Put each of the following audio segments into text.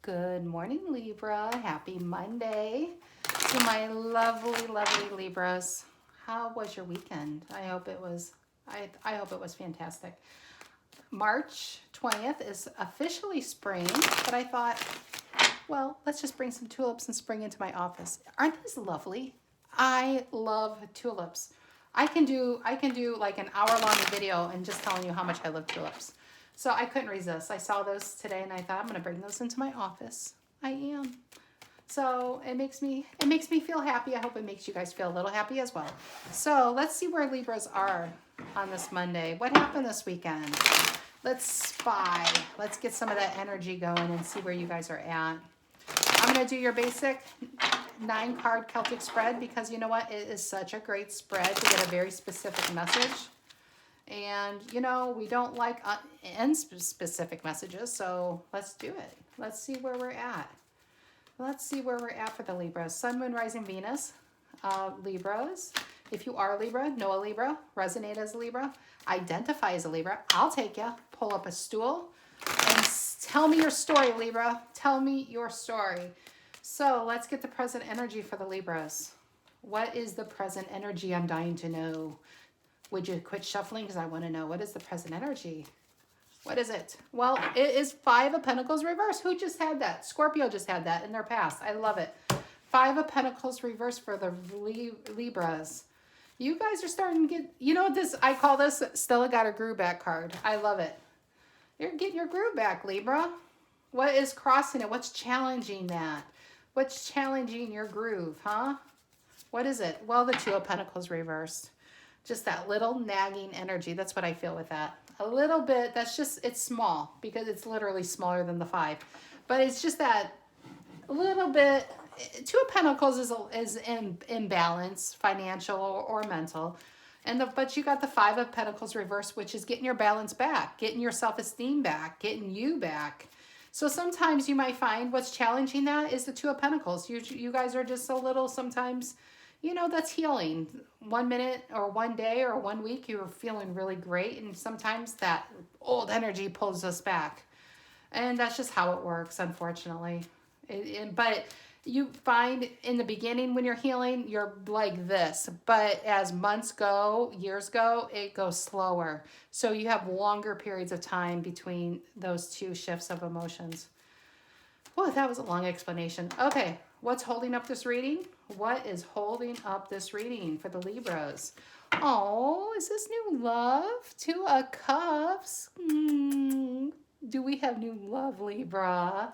Good morning, Libra. Happy Monday to my lovely, lovely Libras. How was your weekend? I hope it was. I hope it was fantastic. March 20th is officially spring, but I thought, well, let's just bring some tulips and spring into my office. Aren't these lovely? I love tulips. I can do like an hour-long video and just telling you how much I love tulips. So I couldn't resist. I saw those today and I thought I'm going to bring those into my office. I am. So it makes me feel happy. I hope it makes you guys feel a little happy as well. So let's see where Libras are on this Monday. What happened this weekend? Let's spy. Let's get some of that energy going and see where you guys are at. I'm going to do your basic 9-card Celtic spread because you know what? It is such a great spread to get a very specific message. And, you know, we don't like specific messages, so let's do it. Let's see where we're at. Let's see where we're at for the Libras. Sun, Moon, Rising, Venus. Libras. If you are a Libra, know a Libra, resonate as a Libra, identify as a Libra, I'll take you. Pull up a stool and tell me your story, Libra. Tell me your story. So let's get the present energy for the Libras. What is the present energy? I'm dying to know. Would you quit shuffling? Because I want to know, what is the present energy? What is it? Well, it is 5 of Pentacles reverse. Who just had that? Scorpio just had that in their past. I love it. 5 of Pentacles reverse for the Libras. You guys are starting to get, you know this, I call this Stella got her groove back card. I love it. You're getting your groove back, Libra. What is crossing it? What's challenging that? What's challenging your groove, huh? What is it? Well, the 2 of Pentacles reversed. Just that little nagging energy. That's what I feel with that. A little bit, that's just, it's small because it's literally smaller than the 5. But it's just that little bit, 2 of Pentacles is in imbalance, financial or mental. But you got the 5 of Pentacles reverse, which is getting your balance back, getting your self-esteem back, getting you back. So sometimes you might find what's challenging that is the 2 of Pentacles. You guys are just a little sometimes, you know, that's healing. 1 minute or 1 day or 1 week, you're feeling really great. And sometimes that old energy pulls us back. And that's just how it works, unfortunately. But you find in the beginning when you're healing, you're like this. But as months go, years go, it goes slower. So you have longer periods of time between those 2 shifts of emotions. Well, that was a long explanation. Okay, what's holding up this reading? What is holding up this reading for the Libras? Oh, is this new love? 2 of Cups. Do we have new love, Libra?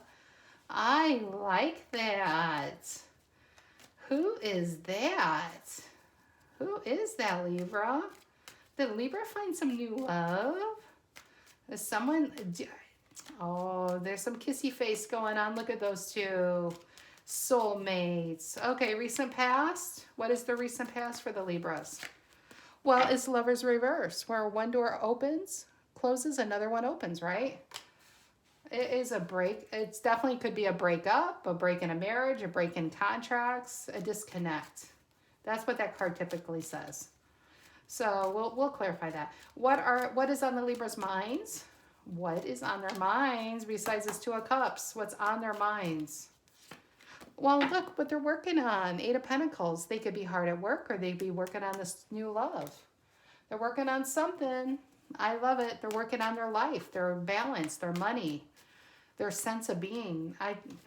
I like that. Who is that? Who is that, Libra? Did Libra find some new love? Is someone... Oh, there's some kissy face going on. Look at those 2 soulmates. Okay, recent past. What is the recent past for the Libras? Well, it's Lover's reverse, where one door opens, closes, another one opens, right? It is a break. It's definitely could be a breakup, a break in a marriage, a break in contracts, a disconnect. That's what that card typically says. So we'll clarify that. What is on the Libra's minds? What is on their minds besides this 2 of Cups? What's on their minds? Well, look what they're working on. 8 of Pentacles. They could be hard at work or they'd be working on this new love. They're working on something. I love it. They're working on their life, their balance, their money, their sense of being.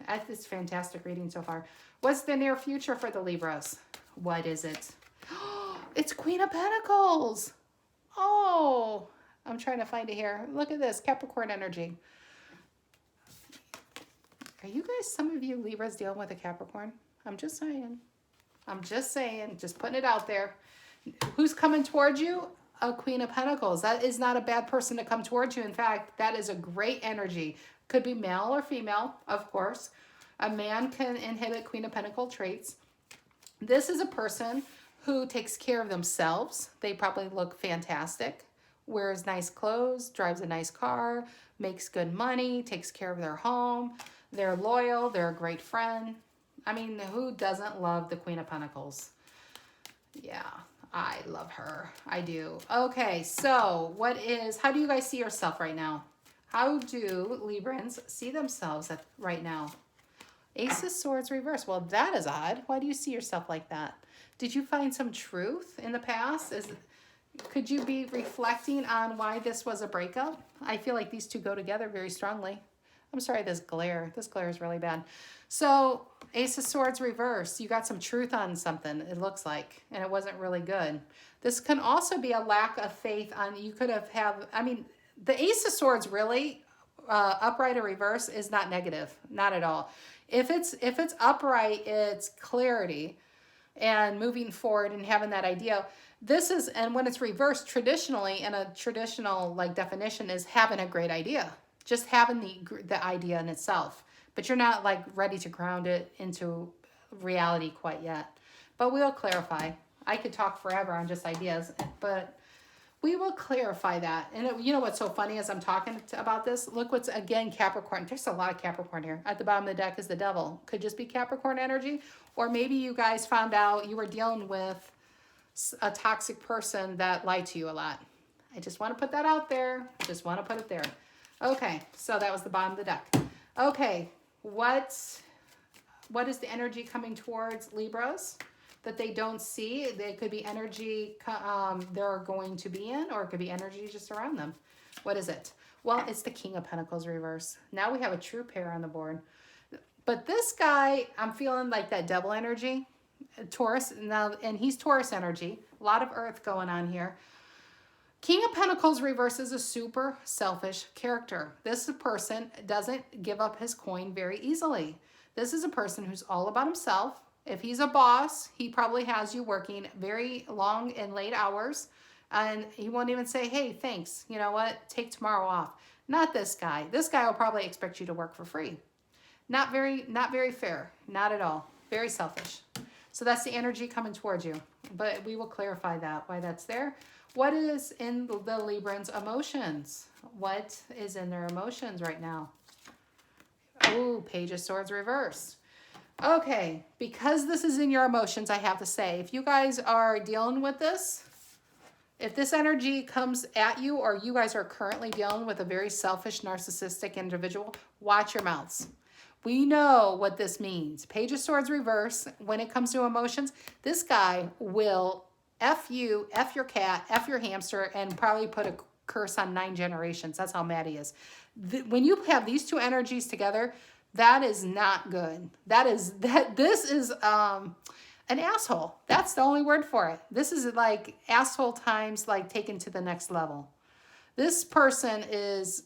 It's fantastic reading so far. What's the near future for the Libras? What is it? It's Queen of Pentacles. Oh, I'm trying to find it here. Look at this, Capricorn energy. Are you guys, some of you Libras dealing with a Capricorn? I'm just saying. Just putting it out there. Who's coming towards you? A Queen of Pentacles. That is not a bad person to come towards you. In fact, that is a great energy. Could be male or female, of course. A man can inhibit Queen of Pentacle traits. This is a person who takes care of themselves. They probably look fantastic. Wears nice clothes, drives a nice car, makes good money, takes care of their home. They're loyal. They're a great friend. I mean, who doesn't love the Queen of Pentacles? Yeah, I love her. I do. Okay, so how do you guys see yourself right now? How do Librans see themselves right now? Ace of Swords reverse. Well, that is odd. Why do you see yourself like that? Did you find some truth in the past? Could you be reflecting on why this was a breakup? I feel like these two go together very strongly. I'm sorry, this glare. This glare is really bad. So, Ace of Swords reverse. You got some truth on something, it looks like, and it wasn't really good. This can also be a lack of faith on, you could have, I mean, the Ace of Swords really, upright or reverse, is not negative. Not at all. If it's upright, it's clarity and moving forward and having that idea. This is, and when it's reversed traditionally, in a traditional like definition, is having a great idea. Just having the idea in itself. But you're not like ready to ground it into reality quite yet. But we'll clarify. I could talk forever on just ideas, but we will clarify that. And you know what's so funny as I'm talking about this? Look what's, again, Capricorn. There's a lot of Capricorn here. At the bottom of the deck is the devil. Could just be Capricorn energy. Or maybe you guys found out you were dealing with a toxic person that lied to you a lot. I just want to put that out there. Just want to put it there. Okay, so that was the bottom of the deck. Okay, what is the energy coming towards Libras that they don't see? It could be energy they're going to be in, or it could be energy just around them. What is it? Well, it's the King of Pentacles reverse. Now we have a true pair on the board. But this guy, I'm feeling like that devil energy, Taurus, now, and he's Taurus energy. A lot of earth going on here. King of Pentacles reverse is a super selfish character. This person doesn't give up his coin very easily. This is a person who's all about himself. If he's a boss, he probably has you working very long and late hours, and he won't even say, hey, thanks. You know what? Take tomorrow off. Not this guy. This guy will probably expect you to work for free. Not very fair. Not at all. Very selfish. So that's the energy coming towards you. But we will clarify that, why that's there. What is in the Librans' emotions? What is in their emotions right now? Oh, Page of Swords reversed. Okay, because this is in your emotions, I have to say, if you guys are dealing with this, if this energy comes at you, or you guys are currently dealing with a very selfish, narcissistic individual, watch your mouths. We know what this means. Page of Swords reverse, when it comes to emotions, this guy will F you, F your cat, F your hamster, and probably put a curse on 9 generations. That's how mad he is. When you have these two energies together, that is not good. This is an asshole. That's the only word for it. This is like asshole times like taken to the next level. This person is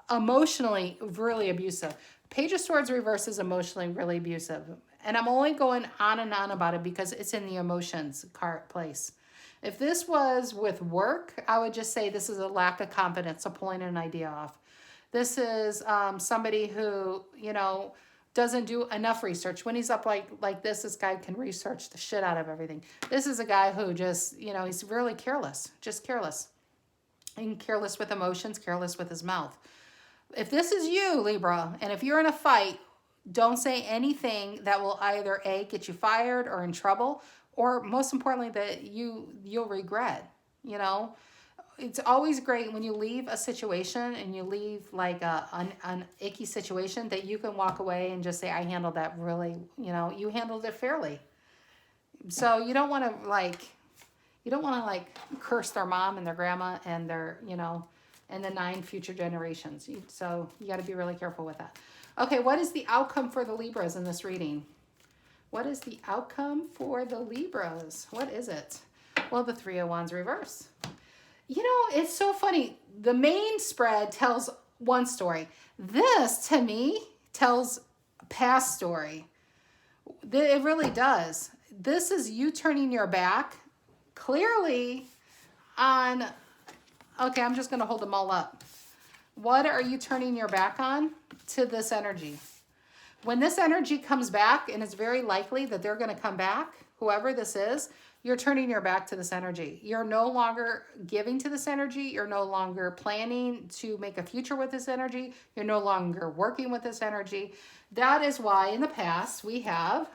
emotionally really abusive. Page of Swords reverse is emotionally really abusive. And I'm only going on and on about it because it's in the emotions place. If this was with work, I would just say this is a lack of confidence, so pulling an idea off. This is somebody who, you know, doesn't do enough research. When he's up like this guy can research the shit out of everything. This is a guy who just, you know, he's really careless, just careless. And careless with emotions, careless with his mouth. If this is you, Libra, and if you're in a fight, don't say anything that will either A, get you fired or in trouble, or most importantly, that you'll regret. You know, it's always great when you leave a situation and you leave like an icky situation that you can walk away and just say, I handled that really, you know, you handled it fairly. So you don't want to curse their mom and their grandma and their, you know, and the 9 future generations. So you got to be really careful with that. Okay, what is the outcome for the Libras in this reading? What is the outcome for the Libras? What is it? Well, the 3 of Wands reverse. You know, it's so funny. The main spread tells one story. This, to me, tells a past story. It really does. This is you turning your back clearly on... Okay, I'm just going to hold them all up. What are you turning your back on? To this energy. When this energy comes back, and it's very likely that they're going to come back, whoever this is, you're turning your back to this energy. You're no longer giving to this energy. You're no longer planning to make a future with this energy. You're no longer working with this energy. That is why in the past we have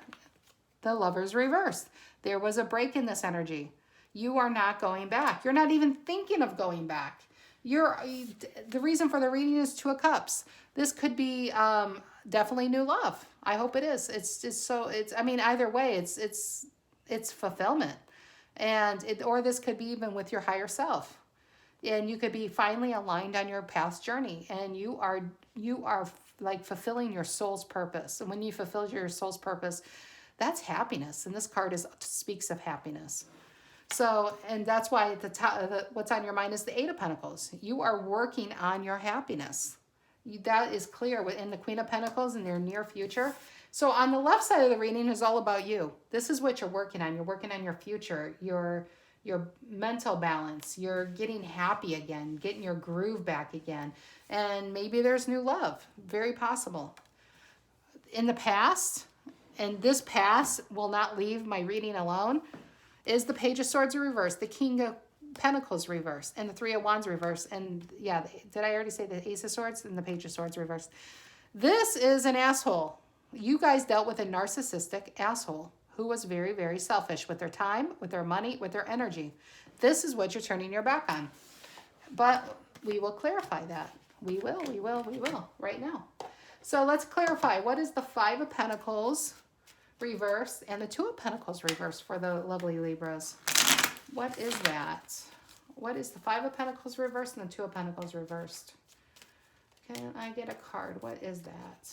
the Lovers reversed. There was a break in this energy. You are not going back. You're not even thinking of going back. The reason for the reading is Two of Cups. This could be definitely new love. I hope it is. I mean, either way, it's fulfillment. Or this could be even with your higher self. And you could be finally aligned on your past journey, and you are like fulfilling your soul's purpose. And when you fulfill your soul's purpose, that's happiness. And this card speaks of happiness. So, and that's why at the top, what's on your mind is the Eight of Pentacles. You are working on your happiness. That is clear within the Queen of Pentacles in their near future. So on the left side of the reading is all about you. This is what you're working on. You're working on your future, your mental balance. You're getting happy again, getting your groove back again. And maybe there's new love. Very possible. In the past, and this past will not leave my reading alone, is the Page of Swords reversed, the King of Pentacles reversed, and the Three of Wands reversed. And yeah, did I already say the Ace of Swords and the Page of Swords reversed? This is an asshole. You guys dealt with a narcissistic asshole who was very, very selfish with their time, with their money, with their energy. This is what you're turning your back on. But we will clarify that. We will right now. So let's clarify. What is the Five of Pentacles reversed and the Two of Pentacles reversed for the lovely Libras? What is that? What is the Five of Pentacles reversed and the Two of Pentacles reversed? Can I get a card? What is that?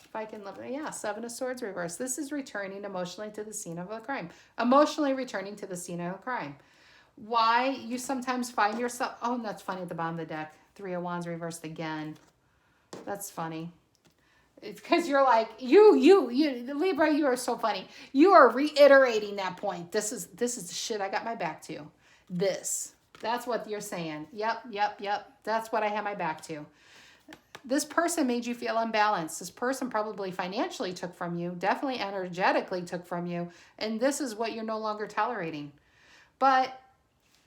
If I can look, yeah, Seven of Swords reversed. This is returning emotionally to the scene of a crime. Emotionally returning to the scene of a crime. Why you sometimes find yourself, oh, that's funny at the bottom of the deck. Three of Wands reversed again. That's funny. It's because you're like, you, Libra, you are so funny. You are reiterating that point. This is the shit I got my back to. That's what you're saying. Yep. That's what I have my back to. This person made you feel unbalanced. This person probably financially took from you, definitely energetically took from you. And this is what you're no longer tolerating. But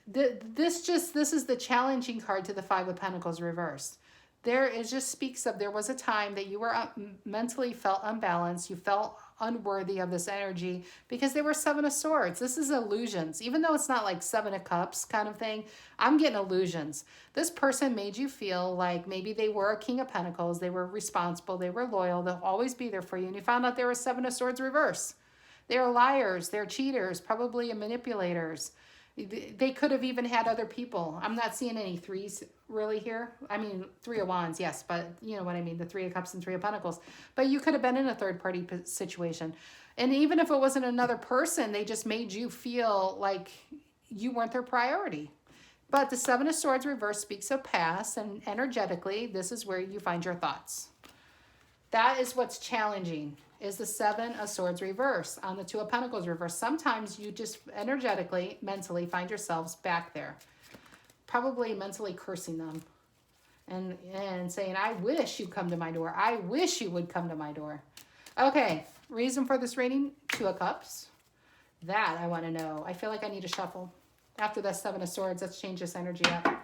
this is the challenging card to the Five of Pentacles reversed. It just speaks of there was a time that you were mentally felt unbalanced. You felt unworthy of this energy because there were Seven of Swords. This is illusions. Even though it's not like Seven of Cups kind of thing, I'm getting illusions. This person made you feel like maybe they were a King of Pentacles. They were responsible. They were loyal. They'll always be there for you. And you found out there were Seven of Swords reverse. They're liars. They're cheaters, probably manipulators. They could have even had other people. I'm not seeing any threes really here. I mean, Three of Wands, yes, but you know what I mean, the Three of Cups and Three of Pentacles. But you could have been in a third-party situation. And even if it wasn't another person, they just made you feel like you weren't their priority. But the Seven of Swords reverse speaks of past, and energetically, this is where you find your thoughts. That is what's challenging, is the Seven of Swords reverse on the Two of Pentacles reverse. Sometimes you just energetically, mentally find yourselves back there. Probably mentally cursing them and saying, I wish you'd come to my door. I wish you would come to my door. Okay, reason for this reading, Two of Cups. That I want to know. I feel like I need to shuffle. After that Seven of Swords, let's change this energy up.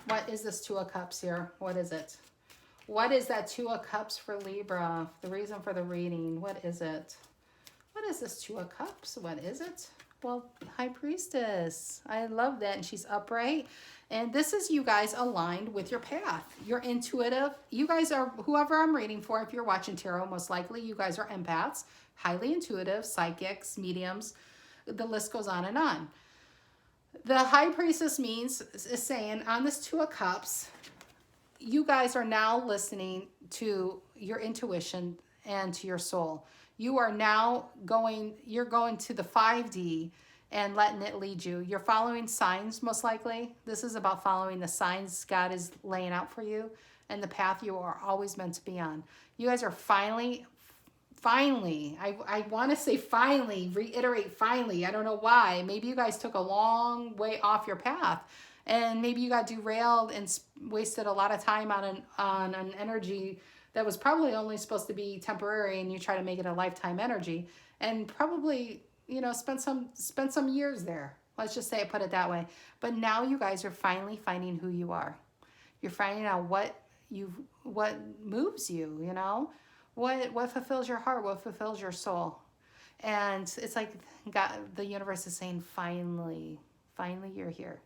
What is this Two of Cups here? What is it? What is that Two of Cups for Libra? The reason for the reading. What is it? What is this Two of Cups? What is it? Well, High Priestess. I love that. And she's upright. And this is you guys aligned with your path. You're intuitive. You guys are, whoever I'm reading for, if you're watching tarot, most likely you guys are empaths, highly intuitive, psychics, mediums. The list goes on and on. The High Priestess is saying on this Two of Cups, you guys are now listening to your intuition and to your soul. You are now you're going to the 5D and letting it lead you. You're following signs, most likely. This is about following the signs God is laying out for you and the path you are always meant to be on. You guys are finally, I want to say finally, reiterate finally. I don't know why. Maybe you guys took a long way off your path. And maybe you got derailed and wasted a lot of time on an energy that was probably only supposed to be temporary, and you try to make it a lifetime energy, and probably, you know, spent some years there. Let's just say it, put it that way. But now you guys are finally finding who you are. You're finding out what moves you, you know, what fulfills your heart, what fulfills your soul. And it's like God, the universe is saying, finally you're here.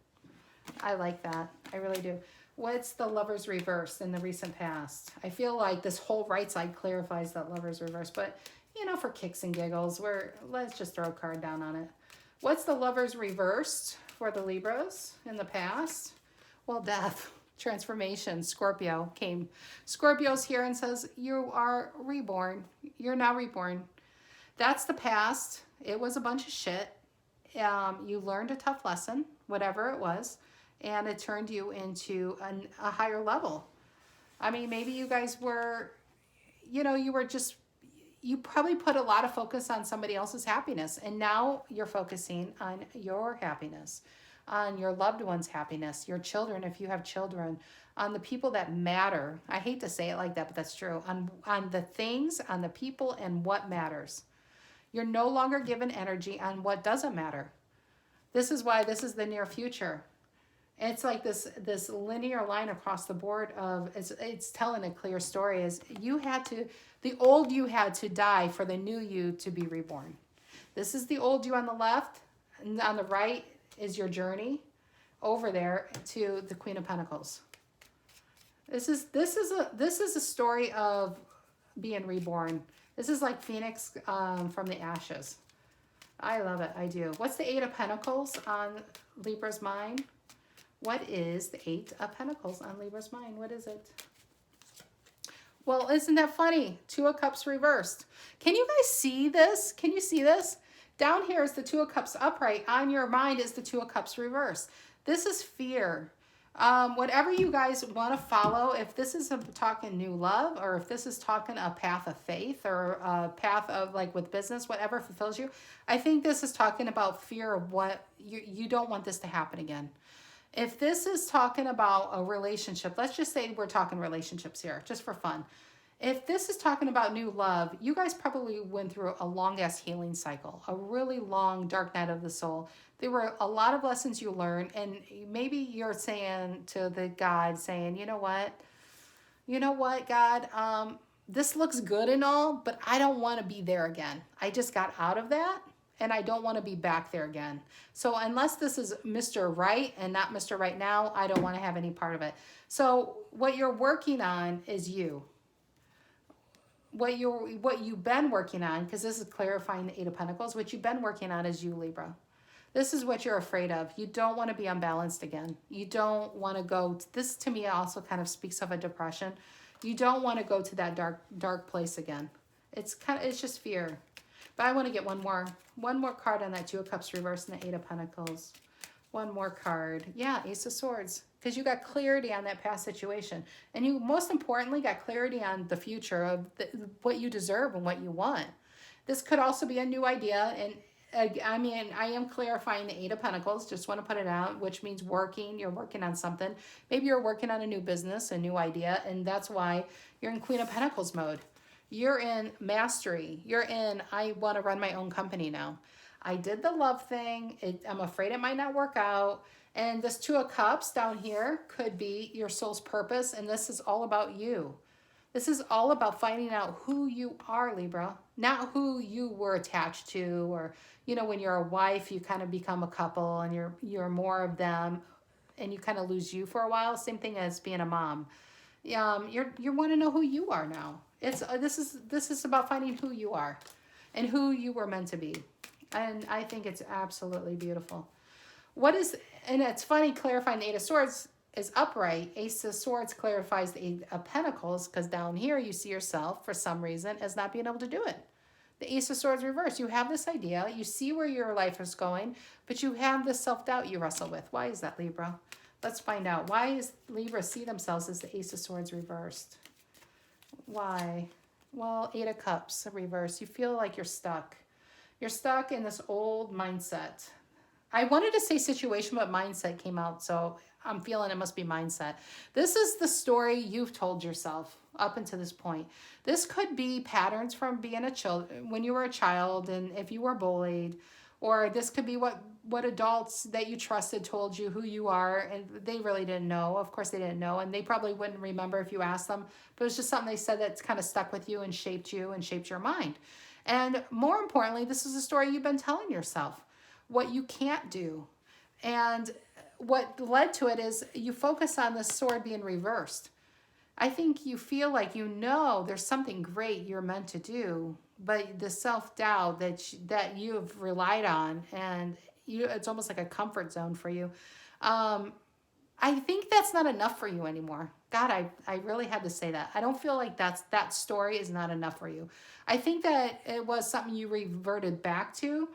I like that. I really do. What's the Lover's reverse in the recent past? I feel like this whole right side clarifies that Lover's reverse, but you know, for kicks and giggles, let's just throw a card down on it. What's the Lover's reversed for the Libras in the past? Well, death, transformation. Scorpio came. Scorpio's here and says, you are reborn. You're now reborn. That's the past. It was a bunch of shit. You learned a tough lesson, whatever it was, and it turned you into a higher level. I mean, maybe you guys were, you know, you probably put a lot of focus on somebody else's happiness, and now you're focusing on your happiness, on your loved one's happiness, your children, if you have children, on the people that matter. I hate to say it like that, but that's true. On the things, on the people, and what matters. You're no longer given energy on what doesn't matter. This is why this is the near future. It's like this linear line across the board of, it's telling a clear story, is the old you had to die for the new you to be reborn. This is the old you on the left, and on the right is your journey over there to the Queen of Pentacles. This is a story of being reborn. This is like Phoenix from the ashes. I love it. I do. What's the Eight of Pentacles on Libra's mind? What is the Eight of Pentacles on Libra's mind? What is it? Well, isn't that funny? Two of Cups reversed. Can you guys see this? Can you see this? Down here is the Two of Cups upright. On your mind is the Two of Cups reversed. This is fear. Whatever you guys want to follow, if this is talking new love, or if this is talking a path of faith, or a path of like with business, whatever fulfills you, I think this is talking about fear of what you don't want this to happen again. If this is talking about a relationship, let's just say we're talking relationships here, just for fun. If this is talking about new love, you guys probably went through a long-ass healing cycle, a really long dark night of the soul. There were a lot of lessons you learned, and maybe you're saying to the God, saying, you know what, God, this looks good and all, but I don't want to be there again. I just got out of that, and I don't want to be back there again. So unless this is Mr. Right and not Mr. Right now, I don't want to have any part of it. So what you're working on is you. What you've been working on, because this is clarifying the Eight of Pentacles, what you've been working on is you, Libra. This is what you're afraid of. You don't want to be unbalanced again. You don't want to go, this to me also kind of speaks of a depression. You don't want to go to that dark place again. It's just fear. But I want to get one more card on that Two of Cups reversed and the Eight of Pentacles. One more card. Yeah, Ace of Swords. Because you got clarity on that past situation. And you, most importantly, got clarity on the future of what you deserve and what you want. This could also be a new idea. And I mean, I am clarifying the Eight of Pentacles. Just want to put it out, which means working. You're working on something. Maybe you're working on a new business, a new idea. And that's why you're in Queen of Pentacles mode. You're in mastery. You're in, I want to run my own company now. I did the love thing. I'm afraid it might not work out. And this Two of Cups down here could be your soul's purpose. And this is all about you. This is all about finding out who you are, Libra. Not who you were attached to, or, you know, when you're a wife, you kind of become a couple and you're more of them and you kind of lose you for a while. Same thing as being a mom. You want to know who you are now. This is about finding who you are and who you were meant to be. And I think it's absolutely beautiful. And it's funny, clarifying the Eight of Swords is upright. Ace of Swords clarifies the Eight of Pentacles, because down here you see yourself, for some reason, as not being able to do it. The Ace of Swords reverse. You have this idea. You see where your life is going, but you have this self-doubt you wrestle with. Why is that, Libra? Let's find out. Why does Libra see themselves as the Ace of Swords reversed? Why? Well, Eight of Cups reversed. You feel like you're stuck. You're stuck in this old mindset. I wanted to say situation, but mindset came out, so I'm feeling it must be mindset. This is the story you've told yourself up until this point. This could be patterns from being when you were a child, and if you were bullied, or this could be what adults that you trusted told you who you are, and they really didn't know. Of course they didn't know, and they probably wouldn't remember if you asked them, but it was just something they said that's kind of stuck with you and shaped your mind. And more importantly, this is a story you've been telling yourself, what you can't do. And what led to it is you focus on the sword being reversed. I think you feel like there's something great you're meant to do, but the self-doubt that you've relied on, and it's almost like a comfort zone for you. I think that's not enough for you anymore. God, I really had to say that. I don't feel like that story is not enough for you. I think that it was something you reverted back to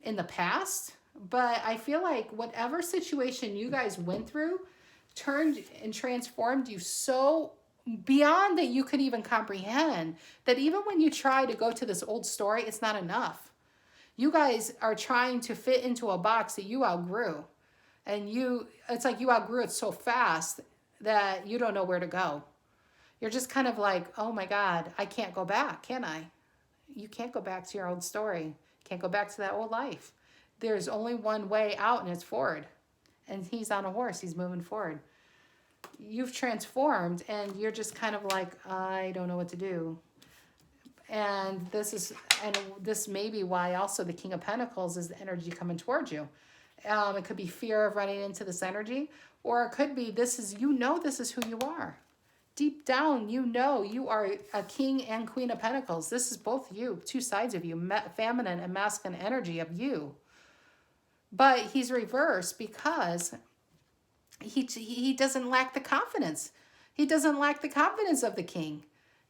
in the past, but I feel like whatever situation you guys went through turned and transformed you so beyond that you could even comprehend, that even when you try to go to this old story, it's not enough. You guys are trying to fit into a box that you outgrew. And it's like you outgrew it so fast that you don't know where to go. You're just kind of like, oh my God, I can't go back, can I? You can't go back to your old story. Can't go back to that old life. There's only one way out, and it's forward. And he's on a horse. He's moving forward. You've transformed, and you're just kind of like, I don't know what to do. And this may be why also the King of Pentacles is the energy coming towards you. It could be fear of running into this energy, or it could be this is who you are. Deep down, you are a king and queen of pentacles. This is both you, two sides of you, feminine and masculine energy of you. But he's reversed because he doesn't lack the confidence. He doesn't lack the confidence of the king.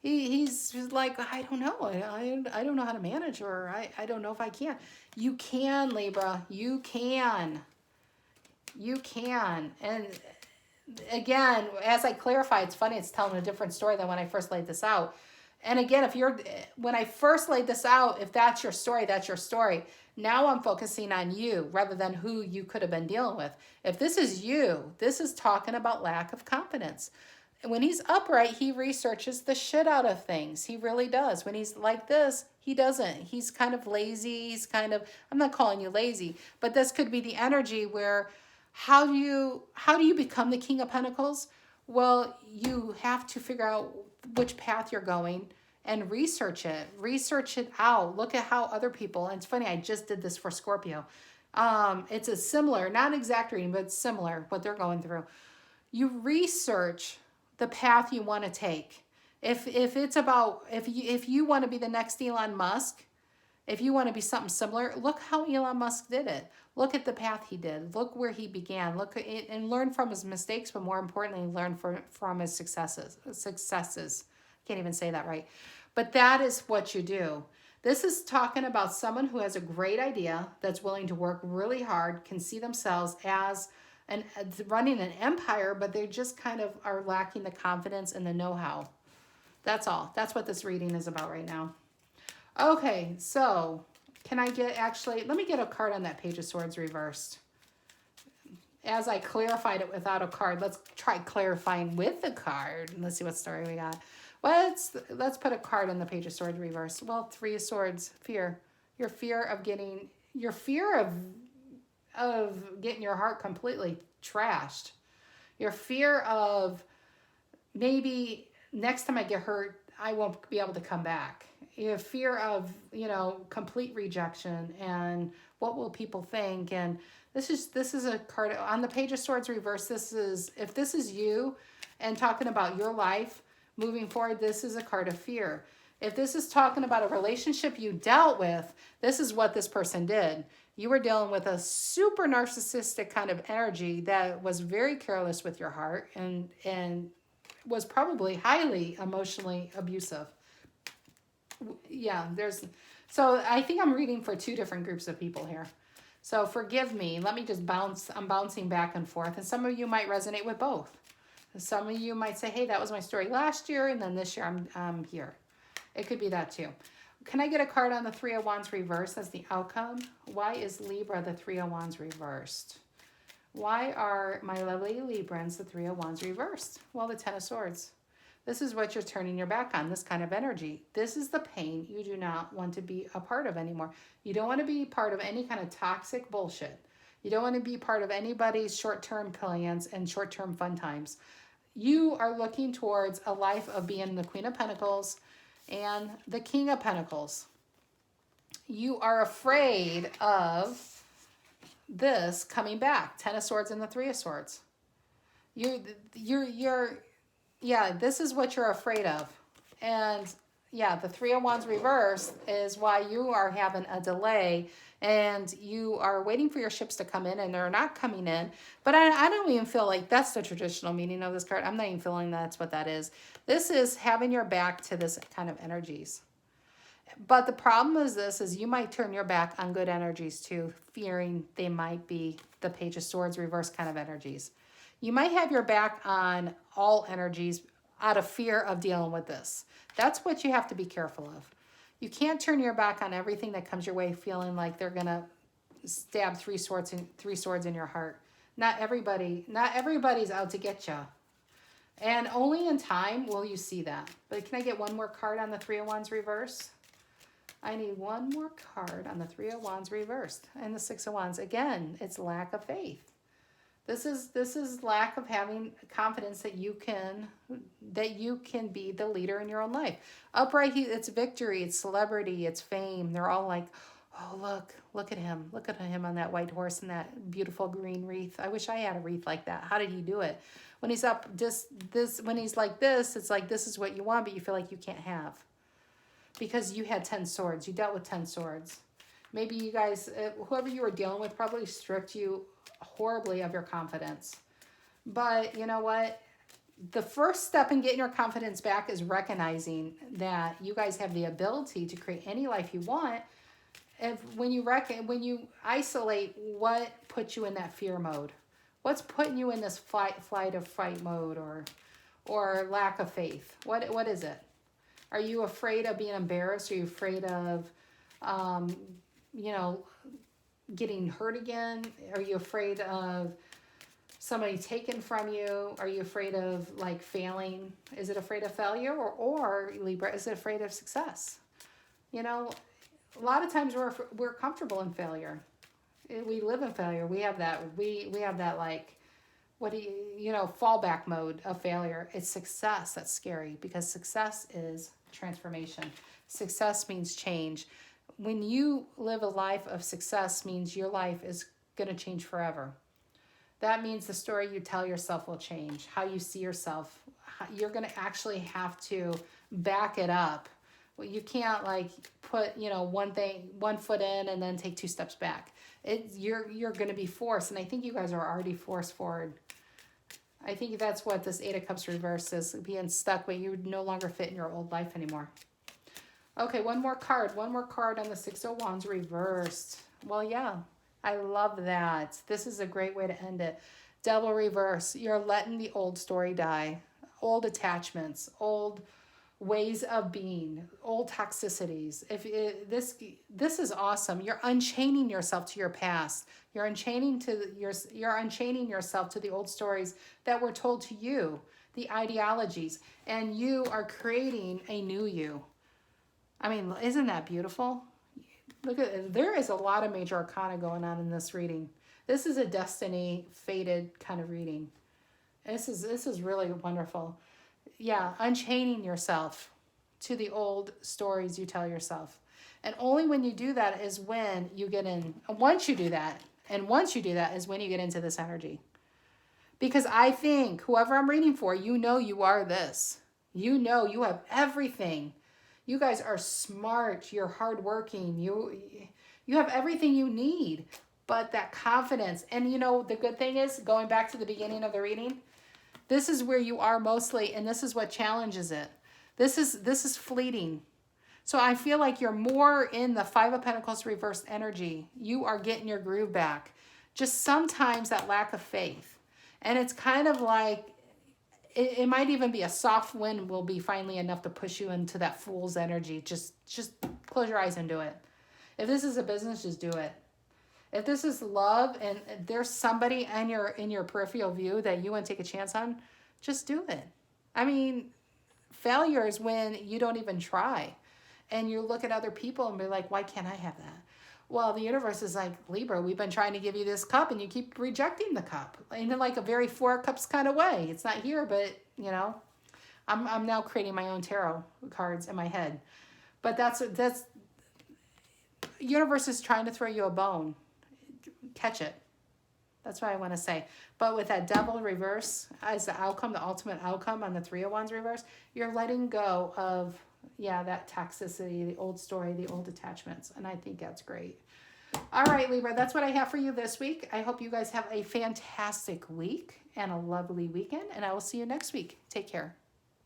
He's like, I don't know. I don't know how to manage, or I don't know if I can. You can, Libra. You can. You can. And again, as I clarify, it's funny, it's telling a different story than when I first laid this out. And again, when I first laid this out, if that's your story, that's your story. Now I'm focusing on you rather than who you could have been dealing with. If this is you, this is talking about lack of confidence. When he's upright, he researches the shit out of things. He really does. When he's like this, he doesn't. He's kind of lazy. I'm not calling you lazy, but this could be the energy where how do you become the King of Pentacles? Well, you have to figure out which path you're going and research it. Research it out. Look at how other people, and it's funny, I just did this for Scorpio. It's a similar, not exact reading, but similar, what they're going through. You research the path you want to take. If you want to be the next Elon Musk, if you want to be something similar, look how Elon Musk did it. Look at the path he did. Look where he began. Look at it and learn from his mistakes, but more importantly, learn from his successes. Can't even say that right. But that is what you do. This is talking about someone who has a great idea, that's willing to work really hard, can see themselves as running an empire, but they just kind of are lacking the confidence and the know-how. That's all. That's what this reading is about right now. Okay, so can I let me get a card on that Page of Swords reversed. As I clarified it without a card, let's try clarifying with a card. Let's see what story we got. Let's put a card on the Page of Swords reversed. Well, Three of Swords, fear. Your fear of getting your heart completely trashed. Your fear of maybe next time I get hurt, I won't be able to come back. Your fear of, complete rejection and what will people think. And this is a card on the Page of Swords reverse. If this is you and talking about your life moving forward, this is a card of fear. If this is talking about a relationship you dealt with, this is what this person did. You were dealing with a super narcissistic kind of energy that was very careless with your heart and was probably highly emotionally abusive. Yeah, so I think I'm reading for two different groups of people here. So forgive me. Let me just I'm bouncing back and forth. And some of you might resonate with both. Some of you might say, hey, that was my story last year, and then this year I'm here. It could be that too. Can I get a card on the Three of Wands reversed as the outcome? Why is Libra the Three of Wands reversed? Why are my lovely Librans the Three of Wands reversed? Well, the Ten of Swords. This is what you're turning your back on, this kind of energy. This is the pain you do not want to be a part of anymore. You don't want to be part of any kind of toxic bullshit. You don't want to be part of anybody's short-term plans and short-term fun times. You are looking towards a life of being the Queen of Pentacles and the King of Pentacles. You are afraid of this coming back, 10 of Swords and the 3 of Swords. Yeah, this is what you're afraid of. And yeah, the 3 of Wands reverse is why you are having a delay and you are waiting for your ships to come in and they're not coming in. But I don't even feel like that's the traditional meaning of this card. I'm not even feeling that's what that is. This is having your back to this kind of energies. But the problem is this, is you might turn your back on good energies too, fearing they might be the Page of Swords reverse kind of energies. You might have your back on all energies out of fear of dealing with this. That's what you have to be careful of. You can't turn your back on everything that comes your way feeling like they're going to stab three swords in your heart. Not everybody's out to get you. And only in time will you see that. But can I get one more card on the 3 of Wands reverse? I need one more card on the 3 of Wands reversed and the 6 of Wands. Again, it's lack of faith. This is lack of having confidence that you can be the leader in your own life. Upright, it's victory, it's celebrity, it's fame. They're all like, oh, look at him. Look at him on that white horse and that beautiful green wreath. I wish I had a wreath like that. How did he do it? When he's up when he's like this, it's like this is what you want, but you feel like you can't have. Because you had 10 swords. You dealt with 10 swords. Maybe you guys, whoever you were dealing with probably stripped you horribly of your confidence. But you know what? The first step in getting your confidence back is recognizing that you guys have the ability to create any life you want. And when you isolate what puts you in that fear mode, what's putting you in this flight or fight mode or lack of faith? What is it? Are you afraid of being embarrassed? Are you afraid of, getting hurt again? Are you afraid of somebody taken from you? Are you afraid of like failing? Is it afraid of failure or Libra, is it afraid of success? You know, a lot of times we're comfortable in failure. We live in failure. We have that. We have that like, fallback mode of failure. It's success that's scary because success is transformation. Success means change. When you live a life of success means your life is going to change forever. That means the story you tell yourself will change. How you see yourself. You're going to actually have to back it up. Well, you can't like put, one foot in and then take 2 steps back. You're going to be forced. And I think you guys are already forced forward. I think that's what this 8 of Cups reverse is, being stuck where you no longer fit in your old life anymore. Okay, one more card on the 6 of Wands reversed. Well, yeah, I love that. This is a great way to end it. Devil reverse, you're letting the old story die. Old attachments, old ways of being, old toxicities. This is awesome. You're unchaining yourself to your past. You're unchaining yourself to the old stories that were told to you, the ideologies, and you are creating a new you. I mean, isn't that beautiful? Look at it. There is a lot of major arcana going on in this reading. This is a destiny fated kind of reading. This is really wonderful. Yeah, unchaining yourself to the old stories you tell yourself. And only when you do that is when you get in. Once you do that is when you get into this energy. Because I think whoever I'm reading for, you are this. You have everything. You guys are smart. You're hardworking. You have everything you need. But that confidence. And the good thing is, going back to the beginning of the reading, this is where you are mostly, and this is what challenges it. This is fleeting. So I feel like you're more in the 5 of Pentacles reversed energy. You are getting your groove back. Just sometimes that lack of faith. And it's kind of like, it might even be a soft wind will be finally enough to push you into that fool's energy. Just close your eyes and do it. If this is a business, just do it. If this is love and there's somebody in your peripheral view that you want to take a chance on, just do it. I mean, failure is when you don't even try. And you look at other people and be like, why can't I have that? Well, the universe is like, Libra, we've been trying to give you this cup and you keep rejecting the cup. In like a very 4 of Cups kind of way. It's not here, but, I'm now creating my own tarot cards in my head. But that's universe is trying to throw you a bone. catch it. That's what I want to say. But with that devil reverse as the outcome, the ultimate outcome on the 3 of Wands reverse, you're letting go of, yeah, that toxicity, the old story, the old attachments. And I think that's great. All right, Libra, that's what I have for you this week. I hope you guys have a fantastic week and a lovely weekend. And I will see you next week. Take care.